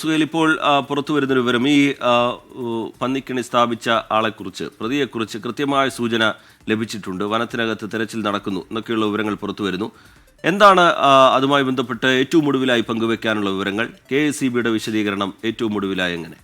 സുഹേൽ, ഇപ്പോൾ പുറത്തുവരുന്നൊരു വിവരം ഈ പന്നിക്കണി സ്ഥാപിച്ച ആളെക്കുറിച്ച്, പ്രതിയെക്കുറിച്ച് കൃത്യമായ സൂചന ലഭിച്ചിട്ടുണ്ട്. വനത്തിനകത്ത് തെരച്ചിൽ നടക്കുന്നു എന്നൊക്കെയുള്ള വിവരങ്ങൾ പുറത്തുവരുന്നു. എന്താണ് അതുമായി ബന്ധപ്പെട്ട് ഏറ്റവും ഒടുവിലായി പങ്കുവെക്കാനുള്ള വിവരങ്ങൾ? KSEBയുടെ വിശദീകരണം ഏറ്റവും ഒടുവിലായി എങ്ങനെ?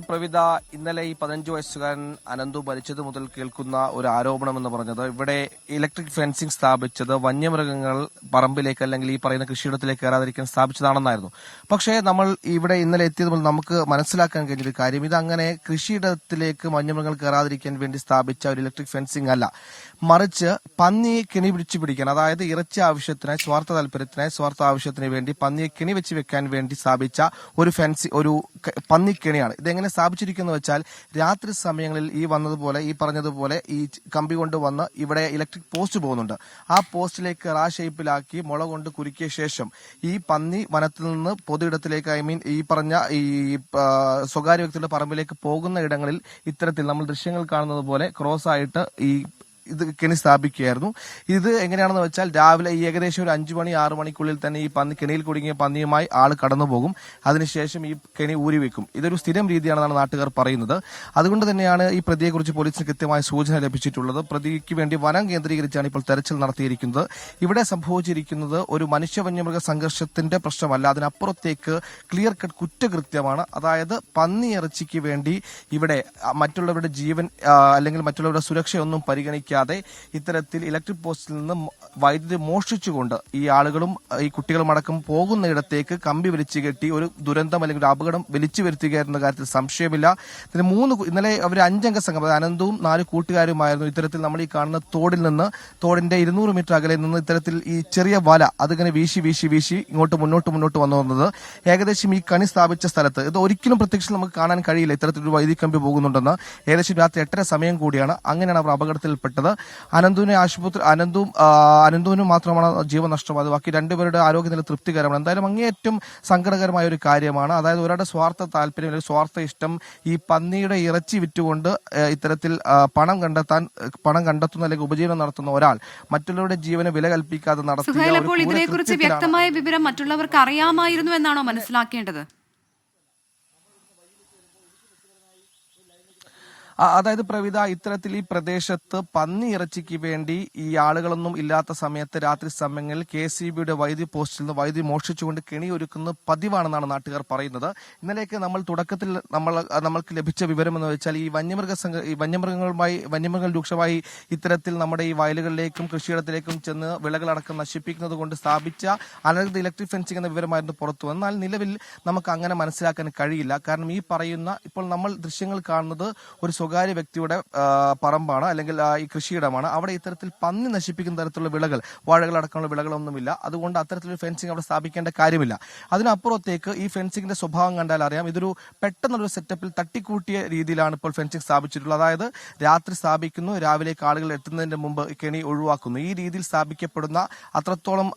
പ്രവിധ, ഇന്നലെ ഈ 15 വയസ്സുകാരൻ അനന്തു മരിച്ചത് മുതൽ കേൾക്കുന്ന ഒരു ആരോപണം എന്ന് പറഞ്ഞത് ഇവിടെ ഇലക്ട്രിക് ഫെൻസിംഗ് സ്ഥാപിച്ചത് വന്യമൃഗങ്ങൾ പറമ്പിലേക്ക് അല്ലെങ്കിൽ ഈ പറയുന്ന കൃഷിയിടത്തിലേക്ക് കയറാതിരിക്കാൻ സ്ഥാപിച്ചതാണെന്നായിരുന്നു. പക്ഷേ നമ്മൾ ഇവിടെ ഇന്നലെ എത്തിയത് മുതൽ നമുക്ക് മനസ്സിലാക്കാൻ കഴിഞ്ഞൊരു കാര്യം, ഇതങ്ങനെ കൃഷിയിടത്തിലേക്ക് വന്യമൃഗങ്ങൾ കയറാതിരിക്കാൻ വേണ്ടി സ്ഥാപിച്ച ഒരു ഇലക്ട്രിക് ഫെൻസിംഗ് അല്ല, മറിച്ച് പന്നിയെ കെണി പിടിച്ചു പിടിക്കാൻ, അതായത് ഇറച്ചി ആവശ്യത്തിനായി, സ്വാർത്ഥ താല്പര്യത്തിനായി, സ്വാർത്ഥ ആവശ്യത്തിന് വേണ്ടി പന്നിയെ കെണി വെച്ച് വെക്കാൻ വേണ്ടി സ്ഥാപിച്ച ഒരു ഒരു പന്നിക്കെണിയാണ്. ഇതെങ്ങനെ സ്ഥാപിച്ചിരിക്കുന്നു വെച്ചാൽ, രാത്രി സമയങ്ങളിൽ ഈ വന്നതുപോലെ, ഈ പറഞ്ഞതുപോലെ ഈ കമ്പി കൊണ്ട് വന്ന് ഇവിടെ ഇലക്ട്രിക് പോസ്റ്റ് പോകുന്നുണ്ട്. ആ പോസ്റ്റിലേക്ക് റാ ഷേപ്പിലാക്കി മുള കൊണ്ട് കുരുക്കിയ ശേഷം ഈ പന്നി വനത്തിൽ നിന്ന് പൊതു ഇടത്തിലേക്ക്, ഈ പറഞ്ഞ ഈ സ്വകാര്യ വ്യക്തിയുടെ പറമ്പിലേക്ക് പോകുന്ന ഇടങ്ങളിൽ ഇത്തരത്തിൽ നമ്മൾ ദൃശ്യങ്ങൾ കാണുന്നത് പോലെ ക്രോസ് ആയിട്ട് ഈ ഇത് കെണി സ്ഥാപിക്കുകയായിരുന്നു. ഇത് എങ്ങനെയാണെന്ന് വെച്ചാൽ, രാവിലെ ഏകദേശം ഒരു 5 മണി 6 മണിക്കുള്ളിൽ തന്നെ ഈ കെണിയിൽ കുടുങ്ങിയ പന്നിയുമായി ആൾ കടന്നുപോകും. അതിനുശേഷം ഈ കെണി ഊരിവെക്കും. ഇതൊരു സ്ഥിരം രീതിയാണെന്നാണ് നാട്ടുകാർ പറയുന്നത്. അതുകൊണ്ട് തന്നെയാണ് ഈ പ്രതിയെക്കുറിച്ച് പോലീസിന് കൃത്യമായ സൂചന ലഭിച്ചിട്ടുള്ളത്. പ്രതിക്ക് വേണ്ടി വനം കേന്ദ്രീകരിച്ചാണ് ഇപ്പോൾ തെരച്ചിൽ നടത്തിയിരിക്കുന്നത്. ഇവിടെ സംഭവിച്ചിരിക്കുന്നത് ഒരു മനുഷ്യ വന്യമൃഗ സംഘർഷത്തിന്റെ പ്രശ്നമല്ല, അതിനപ്പുറത്തേക്ക് ക്ലിയർ കട്ട് കുറ്റകൃത്യമാണ്. അതായത് പന്നി ഇറച്ചിക്ക് വേണ്ടി ഇവിടെ മറ്റുള്ളവരുടെ ജീവൻ അല്ലെങ്കിൽ മറ്റുള്ളവരുടെ സുരക്ഷയൊന്നും പരിഗണിക്കാതെ ഇത്തരത്തിൽ ഇലക്ട്രിക് പോസ്റ്റിൽ നിന്ന് വൈദ്യുതി മോഷ്ടിച്ചുകൊണ്ട് ഈ ആളുകളും ഈ കുട്ടികളും അടക്കം പോകുന്ന ഇടത്തേക്ക് കമ്പി വലിച്ചു കെട്ടി ഒരു ദുരന്തം അല്ലെങ്കിൽ ഒരു അപകടം വലിച്ചു വരുത്തുകയായിരുന്ന കാര്യത്തിൽ സംശയമില്ല. ഇതിന് ഇന്നലെ അവർ 5 അംഗ സംഘം, അനന്തവും 4 കൂട്ടുകാരുമായിരുന്നു ഇത്തരത്തിൽ നമ്മൾ ഈ കാണുന്ന തോടിന്റെ 200 മീറ്റർ അകലെ നിന്ന് ഇത്തരത്തിൽ ഈ ചെറിയ വല അതിങ്ങനെ വീശി ഇങ്ങോട്ട് മുന്നോട്ട് വന്നത്. ഏകദേശം ഈ കണി സ്ഥാപിച്ച സ്ഥലത്ത് ഇത് ഒരിക്കലും പ്രത്യക്ഷത്തിൽ നമുക്ക് കാണാൻ കഴിയില്ല, ഇത്തരത്തിലൊരു വൈദ്യുതി കമ്പി പോകുന്നുണ്ടെന്ന്. ഏകദേശം രാത്രി 8:30 സമയം കൂടിയാണ്. അങ്ങനെയാണ് അവർ അപകടത്തിൽപ്പെട്ടത്. അനന്തുവിന് മാത്രമാണ് ജീവൻ നഷ്ടമായത്. ബാക്കി 2 പേരുടെ ആരോഗ്യനില തൃപ്തികരമാണ്. എന്തായാലും അങ്ങേയറ്റം സങ്കടകരമായ ഒരു കാര്യമാണ്. അതായത് ഒരാളുടെ സ്വാർത്ഥ താല്പര്യം അല്ലെങ്കിൽ സ്വാർത്ഥ ഇഷ്ടം ഈ പന്നിയുടെ ഇറച്ചി വിറ്റുകൊണ്ട് ഇത്തരത്തിൽ പണം കണ്ടെത്തുന്ന അല്ലെങ്കിൽ ഉപജീവനം നടത്തുന്ന ഒരാൾ മറ്റുള്ളവരുടെ ജീവന് വില കൽപ്പിക്കാതെ നടത്തിയ ഇതിനെക്കുറിച്ച് വ്യക്തമായ വിവരം മറ്റുള്ളവർക്ക് അറിയാമായിരുന്നു എന്നാണോ മനസ്സിലാക്കേണ്ടത്? അതായത് പ്രവിധ, ഇത്തരത്തിൽ ഈ പ്രദേശത്ത് പന്നി ഇറച്ചിക്ക് വേണ്ടി ഈ ആളുകളൊന്നും ഇല്ലാത്ത സമയത്ത് രാത്രി സമയങ്ങളിൽ KSEBയുടെ വൈദ്യുതി പോസ്റ്റിൽ നിന്ന് വൈദ്യുതി മോഷ്ടിച്ചുകൊണ്ട് കെണി ഒരുക്കുന്നത് പതിവാണെന്നാണ് നാട്ടുകാർ പറയുന്നത്. ഇന്നലെയൊക്കെ നമ്മൾ തുടക്കത്തിൽ നമ്മൾക്ക് ലഭിച്ച വിവരം എന്ന് വെച്ചാൽ, ഈ വന്യമൃഗങ്ങൾ രൂക്ഷമായി ഇത്തരത്തിൽ നമ്മുടെ ഈ വയലുകളിലേക്കും കൃഷിയിടത്തിലേക്കും ചെന്ന് വിളകളടക്കം നശിപ്പിക്കുന്നത് കൊണ്ട് സ്ഥാപിച്ച അനധികൃത ഇലക്ട്രിക് ഫെൻസിംഗ് എന്ന വിവരമായിരുന്നു പുറത്തു. എന്നാൽ നിലവിൽ നമുക്ക് അങ്ങനെ മനസ്സിലാക്കാൻ കഴിയില്ല. കാരണം ഈ പറയുന്ന ഇപ്പോൾ നമ്മൾ ദൃശ്യങ്ങൾ കാണുന്നത് ഒരു സ്വകാര്യ വ്യക്തിയുടെ പറമ്പാണ് അല്ലെങ്കിൽ ഈ കൃഷിയിടമാണ്. അവിടെ ഇത്തരത്തിൽ പന്നി നശിപ്പിക്കുന്ന തരത്തിലുള്ള വിളകൾ, വാഴകളടക്കമുള്ള വിളകളൊന്നുമില്ല. അതുകൊണ്ട് അത്തരത്തിലൊരു ഫെൻസിംഗ് അവിടെ സ്ഥാപിക്കേണ്ട കാര്യമില്ല. അതിനപ്പുറത്തേക്ക് ഈ ഫെൻസിംഗിന്റെ സ്വഭാവം കണ്ടാൽ അറിയാം, ഇതൊരു പെട്ടെന്നൊരു സെറ്റപ്പിൽ തട്ടിക്കൂട്ടിയ രീതിയിലാണ് ഇപ്പോൾ ഫെൻസിംഗ് സ്ഥാപിച്ചിട്ടുള്ളത്. അതായത് രാത്രി സ്ഥാപിക്കുന്നു, രാവിലേക്ക് ആളുകൾ എത്തുന്നതിന് മുമ്പ് കെണി ഒഴിവാക്കുന്നു. ഈ രീതിയിൽ സ്ഥാപിക്കപ്പെടുന്ന അത്രത്തോളം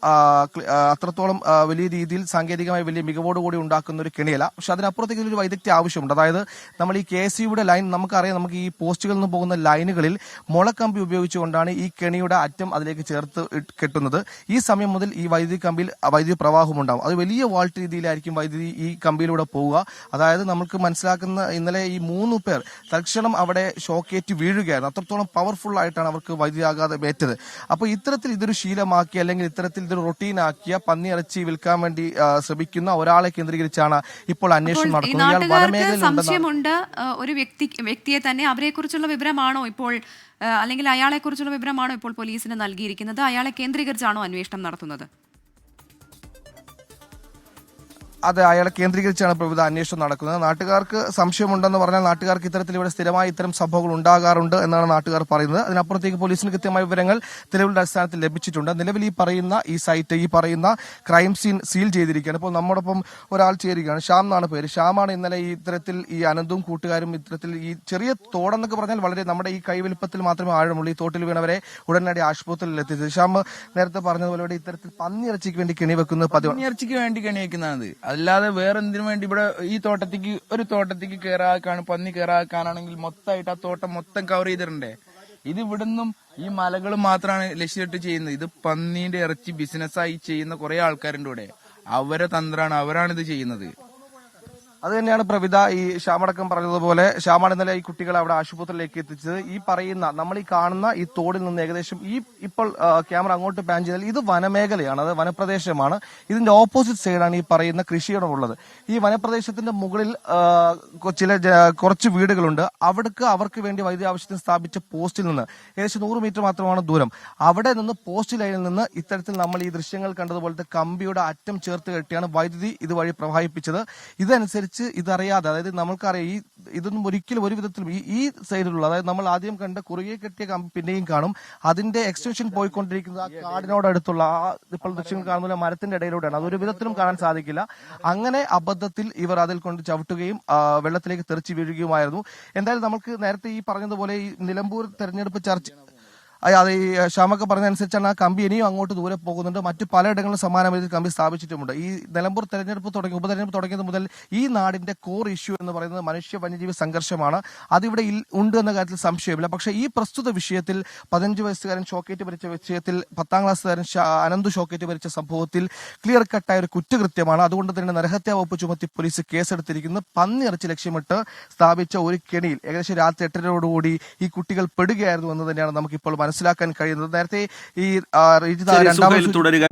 വലിയ രീതിയിൽ സാങ്കേതികമായി വലിയ മികവോടുകൂടി ഉണ്ടാക്കുന്ന ഒരു കെണിയല്ല. പക്ഷെ അതിനപ്പുറത്തേക്ക് ഒരു വൈദഗ്ധ്യ ആവശ്യമുണ്ട്. അതായത് നമ്മൾ ഈ KSEBയുടെ ലൈൻ നമുക്കറിയാം, നമുക്ക് ഈ പോസ്റ്റുകളിൽ നിന്ന് പോകുന്ന ലൈനുകളിൽ മുളക്കമ്പി ഉപയോഗിച്ചുകൊണ്ടാണ് ഈ കെണിയുടെ അറ്റം അതിലേക്ക് ചേർത്ത് കെട്ടുന്നത്. ഈ സമയം മുതൽ ഈ വൈദ്യുതി കമ്പിയിൽ വൈദ്യുതി പ്രവാഹം ഉണ്ടാവും. അത് വലിയ വോൾട്ട് രീതിയിലായിരിക്കും വൈദ്യുതി ഈ കമ്പിയിലൂടെ പോവുക. അതായത് നമുക്ക് മനസ്സിലാക്കുന്ന, ഇന്നലെ ഈ 3 പേർ തൽക്ഷണം അവിടെ ഷോക്കേറ്റ് വീഴുകയായിരുന്നു. അത്രത്തോളം പവർഫുൾ ആയിട്ടാണ് അവർക്ക് വൈദ്യുതി ആഘാതം ഏറ്റത്. അപ്പോൾ ഇത്തരത്തിൽ ഇതൊരു ശീലമാക്കി അല്ലെങ്കിൽ ഇത്തരത്തിൽ ഇതൊരു റൊട്ടീനാക്കിയ പന്നി ഇറച്ചി വിൽക്കാൻ വേണ്ടി ശ്രമിക്കുന്ന ഒരാളെ കേന്ദ്രീകരിച്ചാണ് ഇപ്പോൾ അന്വേഷണം നടക്കുന്നത്. സംശയമുണ്ട് ഒരു വ്യക്തിയെ തന്നെ, അവരെക്കുറിച്ചുള്ള വിവരമാണോ ഇപ്പോൾ, അല്ലെങ്കിൽ അയാളെക്കുറിച്ചുള്ള വിവരമാണോ ഇപ്പോൾ പോലീസിന് നൽകിയിരിക്കുന്നത്? അയാളെ കേന്ദ്രീകരിച്ചാണോ അന്വേഷണം നടത്തുന്നത്? അതെ, അയാളെ കേന്ദ്രീകരിച്ചാണ് പ്രവിധ അന്വേഷണം നടക്കുന്നത്. നാട്ടുകാർക്ക് സംശയമുണ്ടെന്ന് പറഞ്ഞാൽ നാട്ടുകാർക്ക് ഇത്തരത്തിൽ ഇവിടെ സ്ഥിരമായി ഇത്തരം സംഭവങ്ങൾ ഉണ്ടാകാറുണ്ട് എന്നാണ് നാട്ടുകാർ പറയുന്നത്. അതിനപ്പുറത്തേക്ക് പോലീസിന് കൃത്യമായ വിവരങ്ങൾ തെളിവിന്റെ അടിസ്ഥാനത്തിൽ ലഭിച്ചിട്ടുണ്ട്. നിലവിൽ ഈ സൈറ്റ് ഈ പറയുന്ന ക്രൈം സീൻ സീൽ ചെയ്തിരിക്കുകയാണ്. ഇപ്പോൾ നമ്മോടൊപ്പം ഒരാൾ ചേരുകയാണ്. ശ്യാം എന്നാണ് പേര്. ശ്യാമാണ് ഇന്നലെ ഈ ഇത്തരത്തിൽ ഈ അനന്തും കൂട്ടുകാരും ഇത്തരത്തിൽ ഈ ചെറിയ തോടെന്നൊക്കെ പറഞ്ഞാൽ വളരെ നമ്മുടെ ഈ കൈവലിപ്പത്തിൽ മാത്രമേ ആഴമുള്ളൂ, ഈ തോട്ടിൽ വീണവരെ ഉടനടി ആശുപത്രിയിൽ എത്തിച്ചത്. ശ്യാം നേരത്തെ പറഞ്ഞതുപോലെ ഇത്തരത്തിൽ പന്നിയിറച്ചിക്ക് വേണ്ടി കെണി വെക്കുന്നത് പതിവ്. പന്നിയിറച്ചിക്ക് വേണ്ടി കെണി വെക്കുന്നതാണ്. അല്ലാതെ വേറെ എന്തിനു വേണ്ടി ഇവിടെ ഈ തോട്ടത്തേക്ക് കയറാക്കാണ്, പന്നി കയറാക്കാനാണെങ്കിൽ മൊത്തമായിട്ട് ആ തോട്ടം മൊത്തം കവർ ചെയ്തിട്ടുണ്ടേ. ഇത് ഇവിടുന്നും ഈ മലകൾ മാത്രമാണ് ലക്ഷ്യമിട്ട് ചെയ്യുന്നത്. ഇത് പന്നീന്റെ ഇറച്ചി ബിസിനസ്സായി ചെയ്യുന്ന കുറെ ആൾക്കാരുണ്ട് ഇവിടെ. അവരെ തന്ത്രമാണ്, അവരാണിത് ചെയ്യുന്നത്. അത് തന്നെയാണ് പ്രവിത ഈ ശ്യാമടക്കം പറഞ്ഞതുപോലെ ശ്യാമാണ് ഇന്നലെ ഈ കുട്ടികളെ അവിടെ ആശുപത്രിയിലേക്ക് എത്തിച്ചത്. ഈ പറയുന്ന നമ്മൾ ഈ കാണുന്ന ഈ തോടിൽ നിന്ന് ഏകദേശം ഇപ്പോൾ ക്യാമറ അങ്ങോട്ട് പാൻ ചെയ്താൽ ഇത് വനമേഖലയാണ്, അത് വനപ്രദേശമാണ്. ഇതിന്റെ ഓപ്പോസിറ്റ് സൈഡാണ് ഈ പറയുന്ന കൃഷിയിടമുള്ളത്. ഈ വനപ്രദേശത്തിന്റെ മുകളിൽ കുറച്ച് വീടുകളുണ്ട്. അവിടേക്ക് അവർക്ക് വേണ്ടി വൈദ്യുതി ആവശ്യത്തിന് സ്ഥാപിച്ച പോസ്റ്റിൽ നിന്ന് ഏകദേശം 100 മീറ്റർ മാത്രമാണ് ദൂരം. അവിടെ നിന്ന് പോസ്റ്റ് ലൈനിൽ നിന്ന് ഇത്തരത്തിൽ നമ്മൾ ഈ ദൃശ്യങ്ങൾ കണ്ടതുപോലത്തെ കമ്പിയുടെ അറ്റം ചേർത്ത് കെട്ടിയാണ് വൈദ്യുതി ഇതുവഴി പ്രവഹിപ്പിച്ചത്. ഇതനുസരിച്ച് ഇതറിയാതെ, അതായത് നമ്മൾക്കറിയാം ഇതൊന്നും ഒരിക്കലും ഒരു വിധത്തിലും ഈ സൈഡിലുള്ള, അതായത് നമ്മൾ ആദ്യം കണ്ട കുറുകെ കെട്ടിയ കമ്പി പിന്നെയും കാണും. അതിന്റെ എക്സ്റ്റൻഷൻ പോയിക്കൊണ്ടിരിക്കുന്നത് ആ കാടിനോടടുത്തുള്ള ഇപ്പോൾ ദൃശ്യങ്ങൾ കാണുന്ന മരത്തിന്റെ ഇടയിലൂടെയാണ്. അതൊരു വിധത്തിലും കാണാൻ സാധിക്കില്ല. അങ്ങനെ അബദ്ധത്തിൽ ഇവർ അതിൽ കൊണ്ട് ചവിട്ടുകയും വെള്ളത്തിലേക്ക് തെറിച്ചു വീഴുകയുമായിരുന്നു. എന്തായാലും നമുക്ക് നേരത്തെ ഈ പറഞ്ഞതുപോലെ ഈ നിലമ്പൂർ തെരഞ്ഞെടുപ്പ് ചർച്ച അത് ഈ ശ്യാമൊക്കെ പറഞ്ഞതനുസരിച്ചാണ് ആ കമ്പി ഇനിയും അങ്ങോട്ട് ദൂരെ പോകുന്നുണ്ട്. മറ്റു പലയിടങ്ങളിലും സമാനമായ കമ്പി സ്ഥാപിച്ചിട്ടുമുണ്ട്. ഈ നിലമ്പൂർ ഉപതെരഞ്ഞെടുപ്പ് തുടങ്ങിയത് മുതൽ ഈ നാടിന്റെ കോർ ഇഷ്യൂ എന്ന് പറയുന്നത് മനുഷ്യ വന്യജീവി സംഘർഷമാണ്. അതിവിടെ ഉണ്ട് എന്ന കാര്യത്തിൽ സംശയമില്ല. പക്ഷേ ഈ പ്രസ്തുത വിഷയത്തിൽ 15 വയസ്സുകാരൻ ഷോക്കേറ്റ് മരിച്ച വിഷയത്തിൽ 10ാം ക്ലാസ്സുകാരൻ അനന്തു ഷോക്കേറ്റ് മരിച്ച സംഭവത്തിൽ ക്ലിയർ കട്ടായ ഒരു കുറ്റകൃത്യമാണ്. അതുകൊണ്ട് തന്നെ നരഹത്യാ വകുപ്പ് ചുമത്തി പോലീസ് കേസെടുത്തിരിക്കുന്നത്. പന്നി ഇറച്ചി ലക്ഷ്യമിട്ട് സ്ഥാപിച്ച ഒരു കെണിയിൽ ഏകദേശം രാത്രി 8:30 ഈ കുട്ടികൾ പെടുകയായിരുന്നു എന്ന് തന്നെയാണ് നമുക്കിപ്പോൾ മനസ്സിലാക്കാൻ കഴിയുന്നത്. നേരത്തെ ഈ തുടരുക.